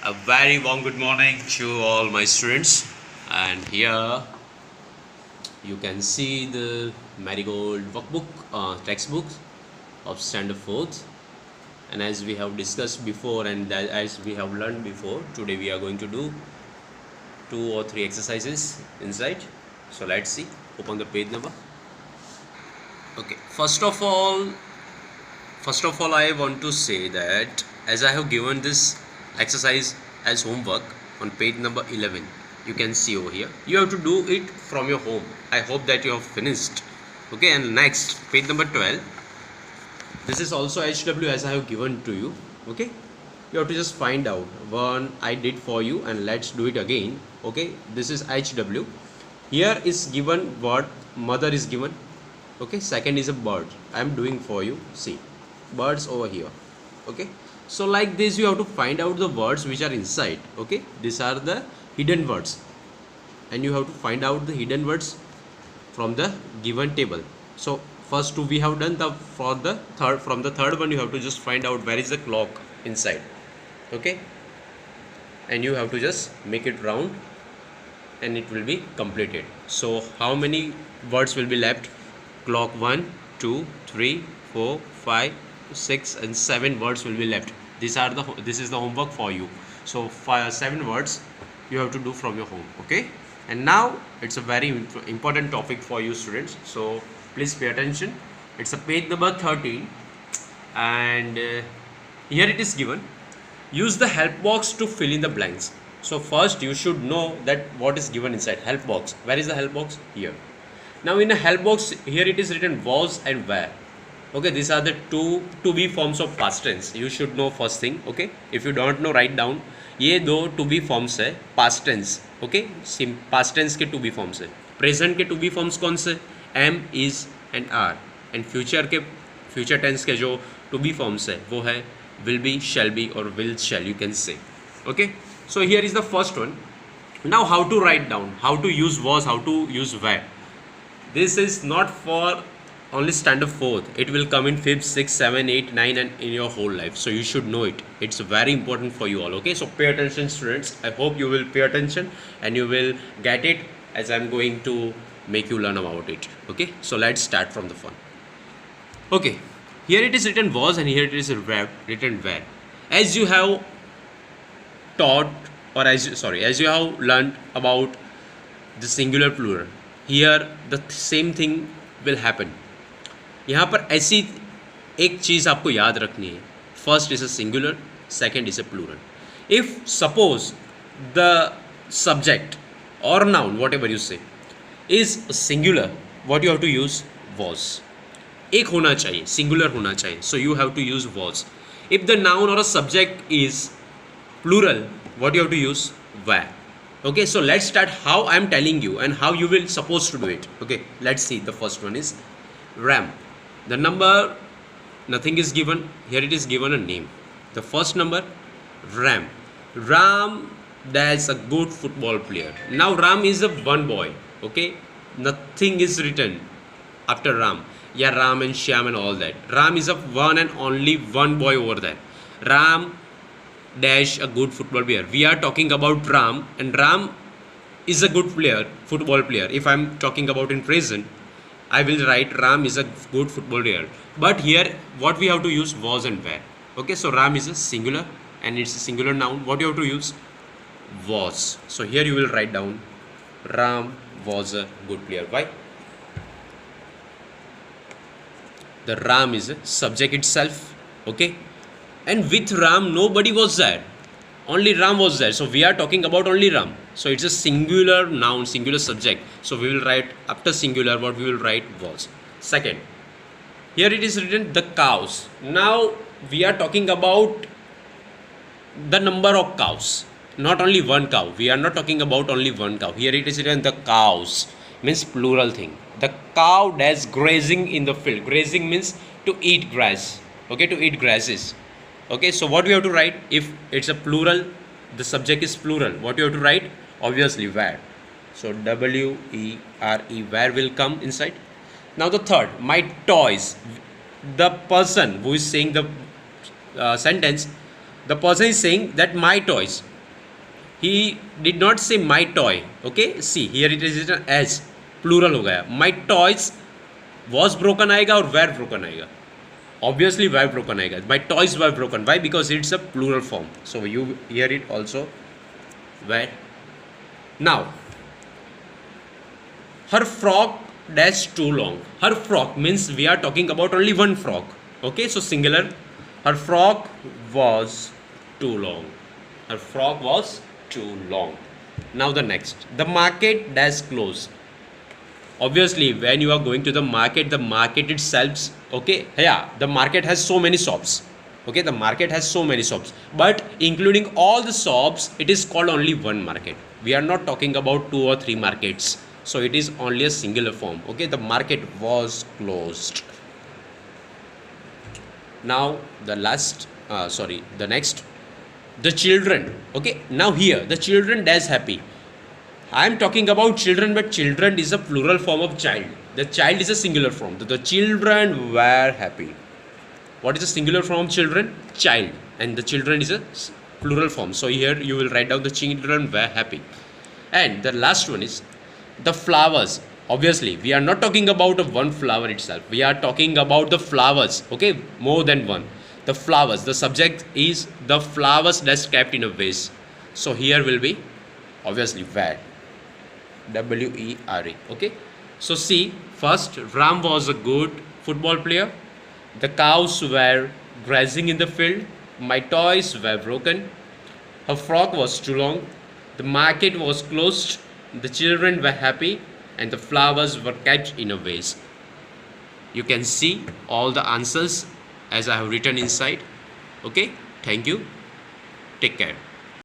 A very warm good morning to all my students, and here you can see the Marigold workbook textbook of standard 4th. And as we have discussed before and as we have learned before, today we are going to do 2 or 3 exercises inside. So let's see. Open the page number. Okay, first of all I want to say that as I have given this exercise as homework on page number 11, you can see over here, you have to do it from your home. I hope that you have finished. Okay, and next page number 12, this is also HW as I have given to you. Okay, you have to just find out one I did for you, and let's do it again. Okay, this is HW. Here is given word mother is given. Okay, second is a bird. I am doing for you. See, birds over here. Okay, so like this you have to find out the words which are inside. Okay, these are the hidden words, and you have to find out the hidden words from the given table. So first two we have done. From the third one you have to just find out where is the clock inside. Okay, and you have to just make it round and it will be completed. So how many words will be left? Clock 1, 2, 3, 4, 5, 6 and 7 words will be left. This is the homework for you. So 7 words you have to do from your home. Okay, and now it's a very important topic for you students, so please pay attention. It's a page number 13, and here it is given, use the help box to fill in the blanks. So first you should know that what is given inside help box. Where is the help box? Here. Now in a help box, here it is written was and were. Okay, these are the two to be forms of past tense. You should know first thing. Okay, if you don't know, write down. ये दो to be forms है past tense. Okay, past tense के to be forms है. Present के to be forms कौन से? am, is and are. And future tense के जो to be forms है वो है will be, shall be or will shall, you can say. Okay, so here is the first one. Now how to write down, how to use was, how to use were. This is not for only standard 4th. It will come in 5th, 6th, 7th, 8th, 9th and in your whole life. So you should know it. It's very important for you all. Okay, so pay attention students. I hope you will pay attention and you will get it as I'm going to make you learn about it. Okay, so let's start from the fun. Okay, here it is written was and here it is written were. As you have taught, or as you have learned about the singular plural, here the same thing will happen. यहाँ पर ऐसी एक चीज़ आपको याद रखनी है. First is a singular, second is a plural. If suppose the subject or noun whatever you say is singular, what you have to use was. एक होना चाहिए, सिंगुलर होना चाहिए, so you have to use was. If the noun or a subject is plural, what you have to use? Were. Okay, so let's start how I am telling you and how you will supposed to do it. Okay, let's see. The first one is Ram. The number, nothing is given. Here it is given a name. The first number, Ram. Ram, that's a good football player. Now Ram is a one boy. Okay, nothing is written after Ram. Yeah, Ram and Shyam and all that. Ram is a one and only one boy over there. Ram dash a good football player. We are talking about Ram, and Ram is a good player, football player. If I'm talking about in present, I will write Ram is a good football player. But here what we have to use was and were. Okay, so Ram is a singular and it's a singular noun. What you have to use? Was. So here you will write down Ram was a good player. Why? The Ram is a subject itself. Okay, and with Ram nobody was there, only Ram was there, so we are talking about only Ram. So it's a singular noun, singular subject, so we will write after singular what we will write was. Second, here it is written the cows. Now we are talking about the number of cows, not only one cow. We are not talking about only one cow. Here it is written the cows, means plural thing. The cow that's grazing in the field. Grazing means to eat grass. Okay, to eat grasses. Okay, so what we have to write? If it's a plural, the subject is plural, what you have to write? Obviously were. So W-E-R-E, where will come inside. Now the third, my toys. The person who is saying the sentence the person is saying that my toys. He did not say my toy. Okay, see here it is written as plural हो गया. My toys was broken आएगा और were broken आएगा. Obviously were broken आएगा. My toys were broken. Why? Because it's a plural form. So you hear it also were. Now her frock dash too long. Her frock means we are talking about only one frock. Okay, so singular. Her frock was too long. Her frock was too long. Now the next. The market dash closed. Obviously when you are going to the market itself, okay, yeah, the market has so many shops. Okay, the market has so many shops, but including all the shops, it is called only one market. We are not talking about 2 or 3 markets, so it is only a singular form. Okay, the market was closed. Now the next, the children. Okay, now here the children dash happy. I am talking about children, but children is a plural form of child. The child is a singular form. The children were happy. What is the singular form of children? Child. And the children is a plural form. So here you will write down the children were happy. And the last one is the flowers. Obviously, we are not talking about one flower itself. We are talking about the flowers. Okay, more than one. The flowers. The subject is the flowers that's kept in a vase. So here will be obviously were. WERE. Okay, so see, first Ram was a good football player. The cows were grazing in the field. My toys were broken. Her frock was too long. The market was closed. The children were happy, and the flowers were kept in a vase. You can see all the answers as I have written inside. Okay, thank you. Take care.